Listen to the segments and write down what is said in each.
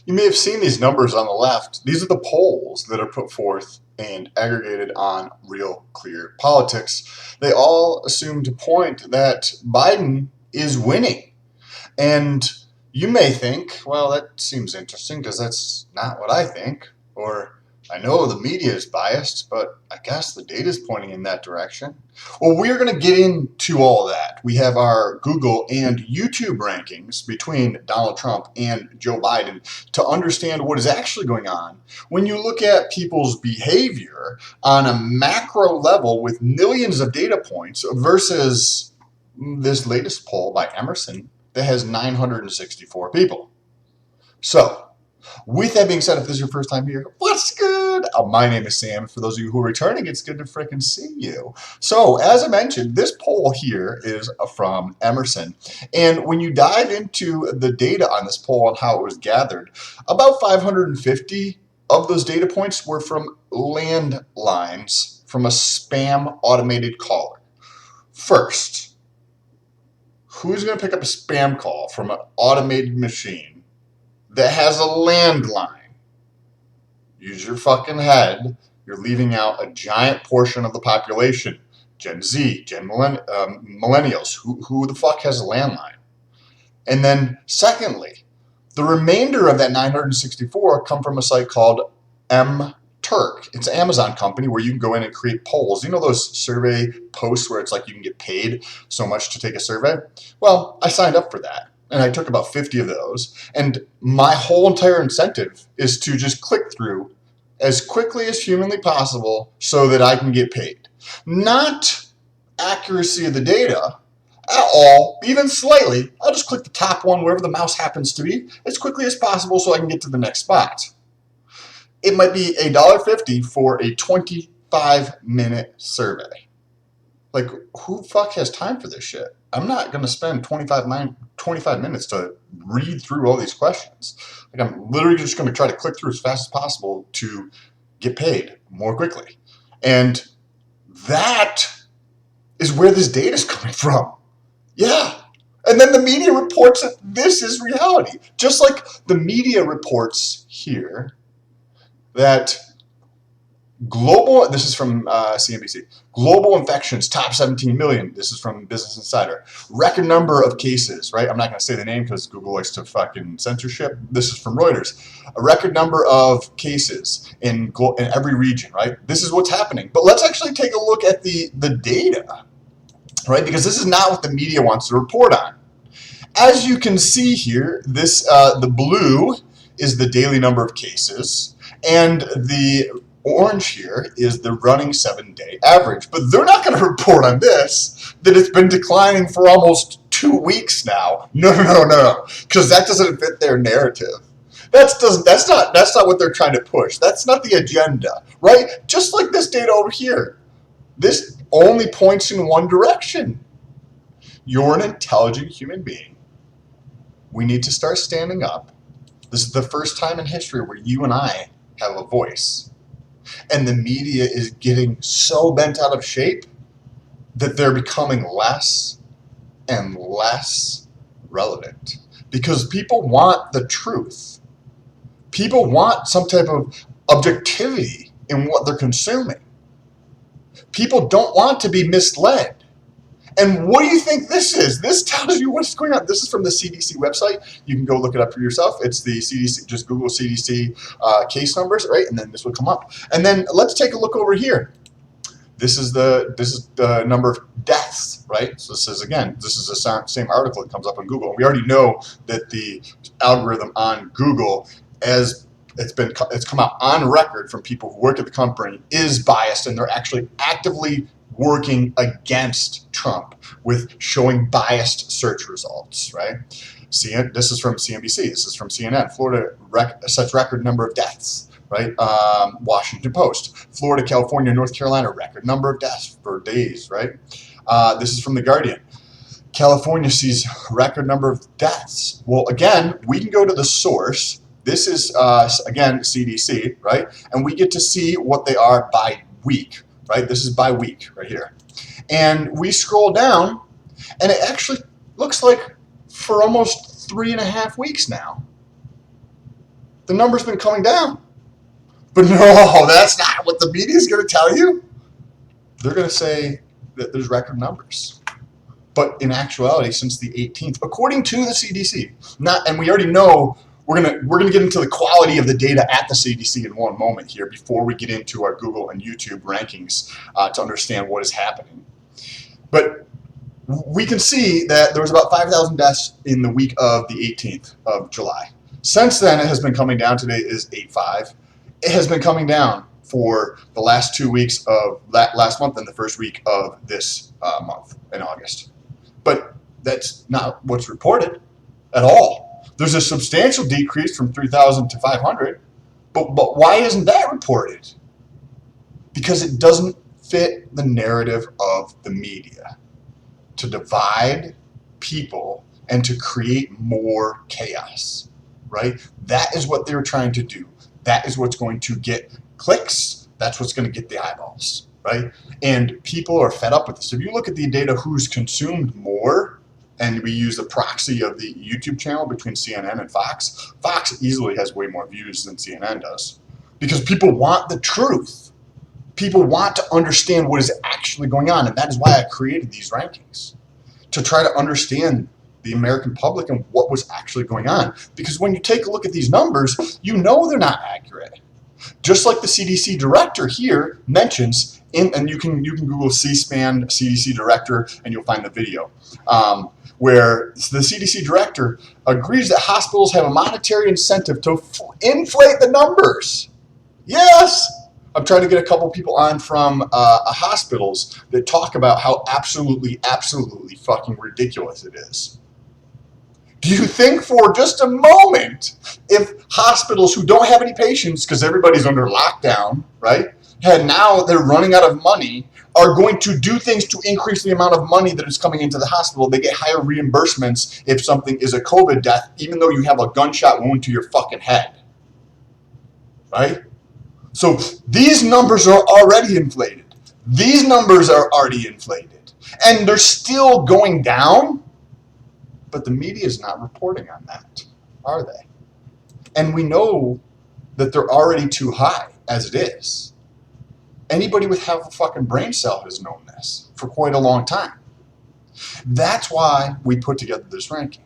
You may have seen these numbers on the left. These are the polls that are put forth and aggregated on Real Clear Politics. They all assume to point that Biden is winning. And you may think, well, that seems interesting because that's not what I think. Or I know the media is biased, but I guess the data is pointing in that direction. Well, we're going to get into all that. We have our Google and YouTube rankings between Donald Trump and Joe Biden to understand what is actually going on. When you look at people's behavior on a macro level with millions of data points versus this latest poll by Emerson that has 964 people. So, with that being said, if this is your first time here, what's good? My name is Sam. For those of you who are returning, it's good to freaking see you. So, as I mentioned, this poll here is from Emerson. And when you dive into the data on this poll and how it was gathered, about 550 of those data points were from landlines from a spam automated caller. First, who's going to pick up a spam call from an automated machine that has a landline? Use your fucking head. You're leaving out a giant portion of the population. Gen Z, millennials. Who the fuck has a landline? And then secondly, the remainder of that 964 come from a site called Turk. It's an Amazon company where you can go in and create polls. You know those survey posts where it's like you can get paid so much to take a survey? Well, I signed up for that. And I took about 50 of those. And my whole entire incentive is to just click through as quickly as humanly possible so that I can get paid. Not accuracy of the data at all, even slightly. I'll just click the top one, wherever the mouse happens to be, as quickly as possible so I can get to the next spot. It might be $1.50 for a 25-minute survey. Like, who the fuck has time for this shit? I'm not going to spend 25 minutes to read through all these questions. Like, I'm literally just going to try to click through as fast as possible to get paid more quickly. And that is where this data is coming from. Yeah. And then the media reports that this is reality. Just like the media reports here that this is from CNBC. Global infections, top 17 million. This is from Business Insider. Record number of cases, right? I'm not going to say the name because Google likes to fucking censorship. This is from Reuters. A record number of cases in every region, right? This is what's happening. But let's actually take a look at the data, right? Because this is not what the media wants to report on. As you can see here, this the blue is the daily number of cases, and the orange here is the running 7-day average. But they're not going to report on this, that it's been declining for almost 2 weeks now. No. Because that doesn't fit their narrative. That's not what they're trying to push. That's not the agenda, right? Just like this data over here. This only points in one direction. You're an intelligent human being. We need to start standing up. This is the first time in history where you and I have a voice. And the media is getting so bent out of shape that they're becoming less and less relevant. Because people want the truth. People want some type of objectivity in what they're consuming. People don't want to be misled. And what do you think this is? This tells you what's going on. This is from the CDC website. You can go look it up for yourself. It's the CDC, just Google CDC case numbers, right? And then this will come up. And then let's take a look over here. This is the number of deaths, right? So this is the same article that comes up on Google. We already know that the algorithm on Google, as it's come out on record from people who work at the company, is biased, and they're actually actively working against Trump with showing biased search results, right? This is from CNBC. This is from CNN. Florida sets record number of deaths, right? Washington Post. Florida, California, North Carolina, record number of deaths for days, right? This is from The Guardian. California sees record number of deaths. Well, again, we can go to the source. This is, again, CDC, right? And we get to see what they are by week. Right? This is by week right here. And we scroll down, and it actually looks like for almost 3.5 weeks now, the number's been coming down. But no, that's not what the media is going to tell you. They're going to say that there's record numbers. But in actuality, since the 18th, according to the CDC, and we already know we're gonna get into the quality of the data at the CDC in one moment here before we get into our Google and YouTube rankings to understand what is happening. But we can see that there was about 5,000 deaths in the week of the 18th of July. Since then, it has been coming down. Today is 8/5. It has been coming down for the last 2 weeks of that last month and the first week of this month in August. But that's not what's reported at all. There's a substantial decrease from 3,000 to 500, but why isn't that reported? Because it doesn't fit the narrative of the media to divide people and to create more chaos, right? That is what they're trying to do. That is what's going to get clicks. That's what's going to get the eyeballs. Right? And people are fed up with this. If you look at the data, who's consumed more, and we use the proxy of the YouTube channel between CNN and Fox, Fox easily has way more views than CNN does. Because people want the truth. People want to understand what is actually going on. And that is why I created these rankings. To try to understand the American public and what was actually going on. Because when you take a look at these numbers, you know they're not accurate. Just like the CDC director here mentions, and you can Google C-SPAN CDC director and you'll find the video, where the CDC director agrees that hospitals have a monetary incentive to inflate the numbers. Yes! I'm trying to get a couple people on from hospitals that talk about how absolutely fucking ridiculous it is. Do you think for just a moment, if hospitals who don't have any patients, because everybody's under lockdown, right, and now they're running out of money, are going to do things to increase the amount of money that is coming into the hospital? They get higher reimbursements if something is a COVID death, even though you have a gunshot wound to your fucking head, right? So these numbers are already inflated. These numbers are already inflated. And they're still going down. But the media is not reporting on that, are they? And we know that they're already too high as it is. Anybody with half a fucking brain cell has known this for quite a long time. That's why we put together this ranking.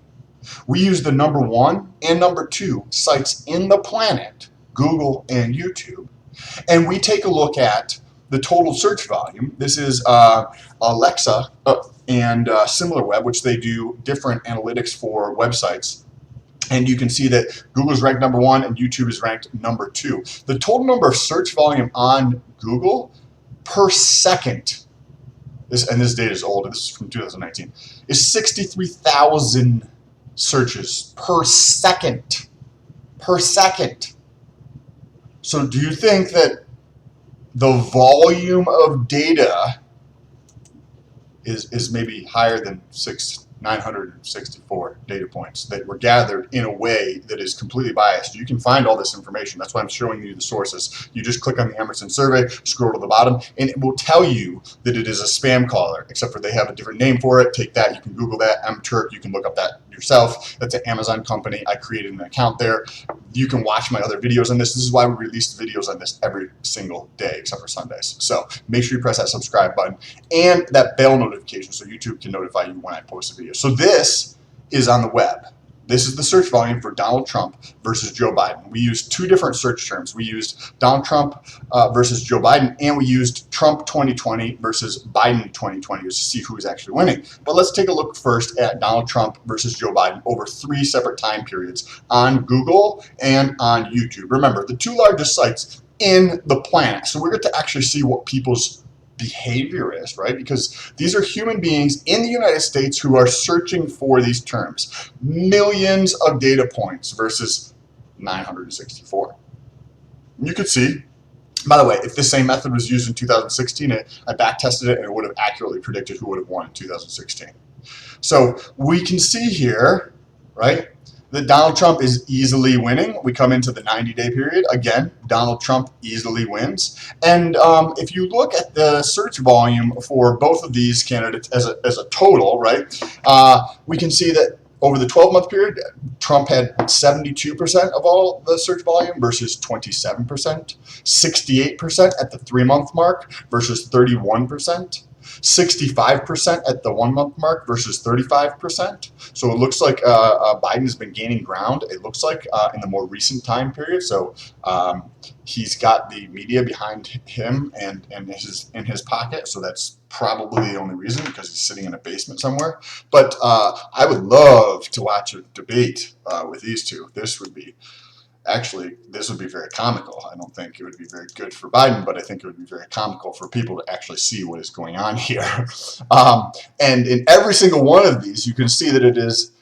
We use the number 1 and number 2 sites in the planet, Google and YouTube, and we take a look at the total search volume. This is Alexa and SimilarWeb, which they do different analytics for websites. And you can see that Google's ranked number 1 and YouTube is ranked number 2. The total number of search volume on Google per second, and this data is old, this is from 2019, is 63,000 searches per second. Per second. So do you think that the volume of data is maybe higher than 964 data points that were gathered in a way that is completely biased? You can find all this information. That's why I'm showing you the sources. You just click on the Emerson survey, scroll to the bottom, and it will tell you that it is a spam caller, except for they have a different name for it. Take that. You can Google that. MTurk. You can look up that yourself. That's an Amazon company. I created an account there. You can watch my other videos on this. This is why we release videos on this every single day, except for Sundays. So make sure you press that subscribe button and that bell notification so YouTube can notify you when I post a video. So this is on the web. This is the search volume for Donald Trump versus Joe Biden. We used 2 different search terms. We used Donald Trump versus Joe Biden, and we used Trump 2020 versus Biden 2020 to see who is actually winning. But let's take a look first at Donald Trump versus Joe Biden over 3 separate time periods on Google and on YouTube. Remember, the 2 largest sites in the planet. So we're going to actually see what people's behavior is, right? Because these are human beings in the United States who are searching for these terms. Millions of data points versus 964. You could see, by the way, if the same method was used in 2016, I back tested it and it would have accurately predicted who would have won in 2016. So we can see here, right, that Donald Trump is easily winning. We come into the 90-day period. Again, Donald Trump easily wins. And if you look at the search volume for both of these candidates as a total, right, we can see that over the 12-month period, Trump had 72% of all the search volume versus 27%, 68% at the 3-month mark versus 31%. 65% at the 1-month mark versus 35%. So it looks like Biden has been gaining ground. It looks like in the more recent time period. So he's got the media behind him and in his pocket. So that's probably the only reason, because he's sitting in a basement somewhere. But I would love to watch a debate with these two. This would be very comical. I don't think it would be very good for Biden, but I think it would be very comical for people to actually see what is going on here. And in every single one of these, you can see that it is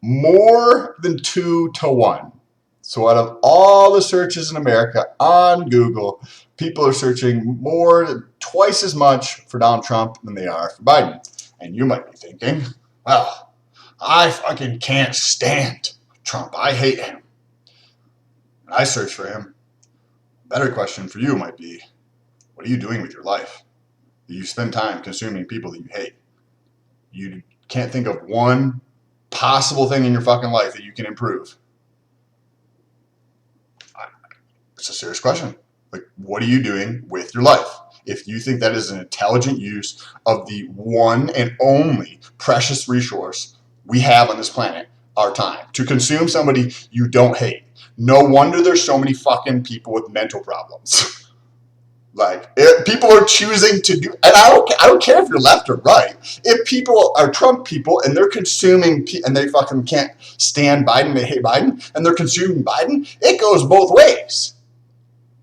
more than 2 to 1. So out of all the searches in America on Google, people are searching more than twice as much for Donald Trump than they are for Biden. And you might be thinking, well, I fucking can't stand Trump. I hate him. I search for him. A better question for you might be, what are you doing with your life? You spend time consuming people that you hate. You can't think of one possible thing in your fucking life that you can improve. It's a serious question. Like, what are you doing with your life? If you think that is an intelligent use of the one and only precious resource we have on this planet, our time, to consume somebody you don't hate. No wonder there's so many fucking people with mental problems. People are choosing to do, and I don't care if you're left or right. If people are Trump people and they're consuming, and they fucking can't stand Biden, they hate Biden, and they're consuming Biden, it goes both ways.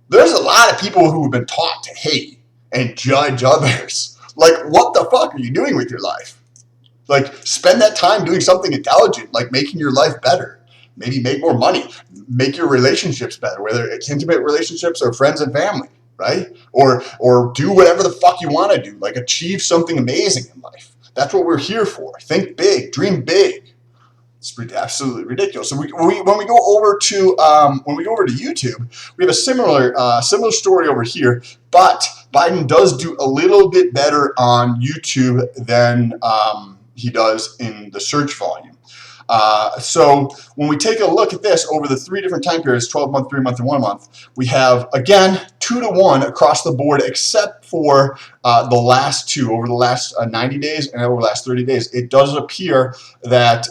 There's a lot of people who have been taught to hate and judge others. Like, what the fuck are you doing with your life? Like, spend that time doing something intelligent, like making your life better. Maybe make more money, make your relationships better, whether it's intimate relationships or friends and family, right? Or do whatever the fuck you want to do, like achieve something amazing in life. That's what we're here for. Think big, dream big. It's absolutely ridiculous. So when we go over to YouTube, we have a similar story over here, but Biden does do a little bit better on YouTube than he does in the search volume. So when we take a look at this over the 3 different time periods, 12-month, 3-month, and 1-month, we have, again, 2 to 1 across the board, except for the last 2, over the last 90 days and over the last 30 days. It does appear that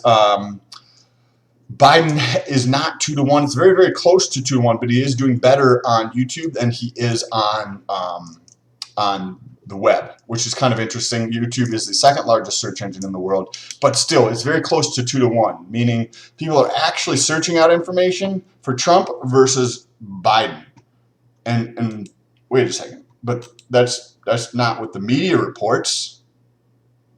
Biden is not 2 to 1. It's very, very close to 2 to 1, but he is doing better on YouTube than he is on the web, which is kind of interesting. YouTube is the 2nd largest search engine in the world, but still, it's very close to 2 to 1, meaning people are actually searching out information for Trump versus Biden. And wait a second, but that's not what the media reports.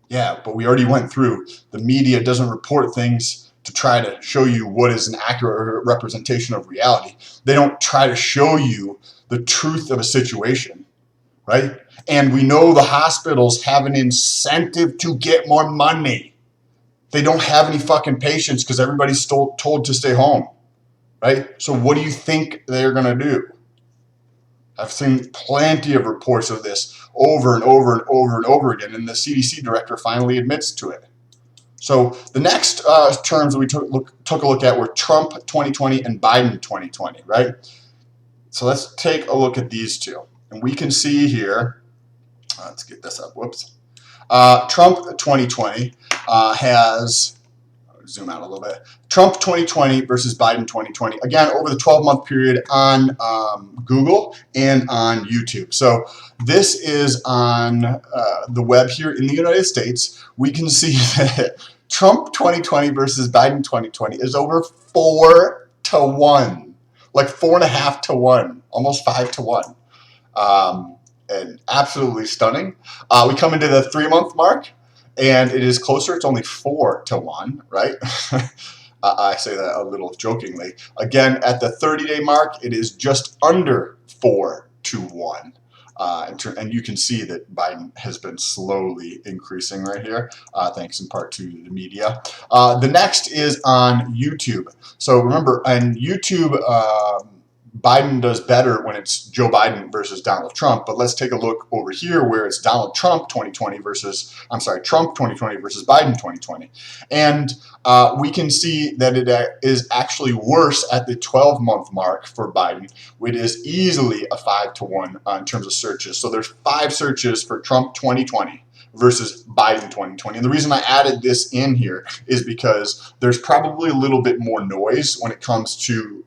Yeah, but we already went through. The media doesn't report things to try to show you what is an accurate representation of reality. They don't try to show you the truth of a situation, right? And we know the hospitals have an incentive to get more money. They don't have any fucking patients because everybody's told to stay home, right? So what do you think they're going to do? I've seen plenty of reports of this over and over and over and over again, and the CDC director finally admits to it. So the next terms we took a look at were Trump 2020 and Biden 2020, right? So let's take a look at these two. And we can see here, let's get this up, whoops. Trump 2020 has, zoom out a little bit. Trump 2020 versus Biden 2020. Again, over the 12-month period on Google and on YouTube. So this is on the web here in the United States. We can see that Trump 2020 versus Biden 2020 is over 4 to 1. Like 4.5 to 1. Almost 5 to 1. And absolutely stunning. We come into the 3-month mark, and it is closer. It's only 4 to 1, right? I say that a little jokingly. Again, at the 30-day mark, it is just under 4 to 1. And you can see that Biden has been slowly increasing right here, thanks in part to the media. The next is on YouTube. So remember, on YouTube, Biden does better when it's Joe Biden versus Donald Trump. But let's take a look over here where it's Donald Trump 2020 versus, I'm sorry, Trump 2020 versus Biden 2020. And we can see that it is actually worse at the 12-month mark for Biden. It is easily a 5-to-1 in terms of searches. So there's 5 searches for Trump 2020 versus Biden 2020. And the reason I added this in here is because there's probably a little bit more noise when it comes to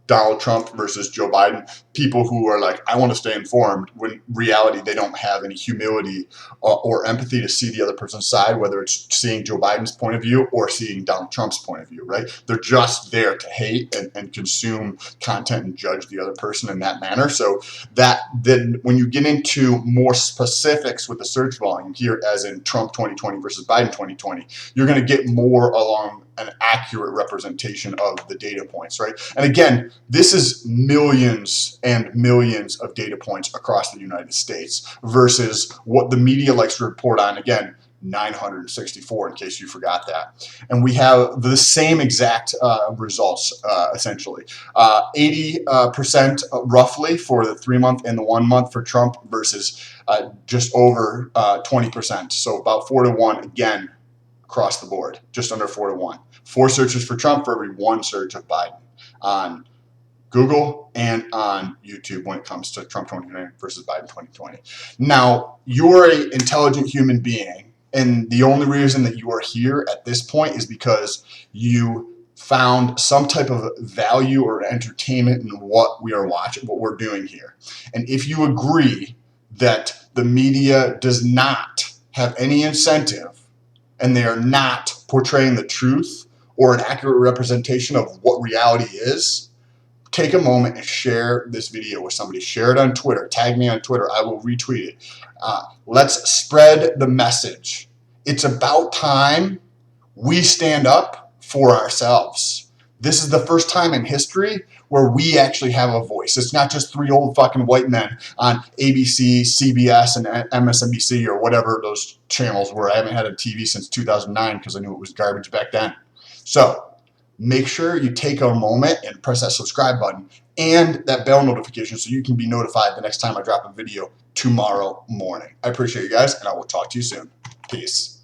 Donald Trump versus Joe Biden. People who are like, I want to stay informed, when in reality they don't have any humility or empathy to see the other person's side, whether it's seeing Joe Biden's point of view or seeing Donald Trump's point of view, right? They're just there to hate and consume content and judge the other person in that manner. So that then when you get into more specifics with the search volume here, as in Trump 2020 versus Biden 2020, you're going to get more along an accurate representation of the data points, right? And again, this is millions and millions of data points across the United States versus what the media likes to report on. Again, 964 in case you forgot that. And we have the same exact results essentially. 80% roughly for the 3-month and the 1 month for Trump versus just over 20%. So about 4-to-1 again across the board, just under 4-to-1. 4 searches for Trump for every 1 search of Biden on Google and on YouTube when it comes to Trump 2020 versus Biden 2020. Now, you're an intelligent human being, and the only reason that you are here at this point is because you found some type of value or entertainment in what we are watching, what we're doing here. And if you agree that the media does not have any incentive and they are not portraying the truth or an accurate representation of what reality is, take a moment and share this video with somebody. Share it on Twitter. Tag me on Twitter. I will retweet it. Let's spread the message. It's about time we stand up for ourselves. This is the first time in history where we actually have a voice. It's not just 3 old fucking white men on ABC, CBS, and MSNBC or whatever those channels were. I haven't had a TV since 2009 because I knew it was garbage back then. So make sure you take a moment and press that subscribe button and that bell notification so you can be notified the next time I drop a video tomorrow morning. I appreciate you guys, and I will talk to you soon. Peace.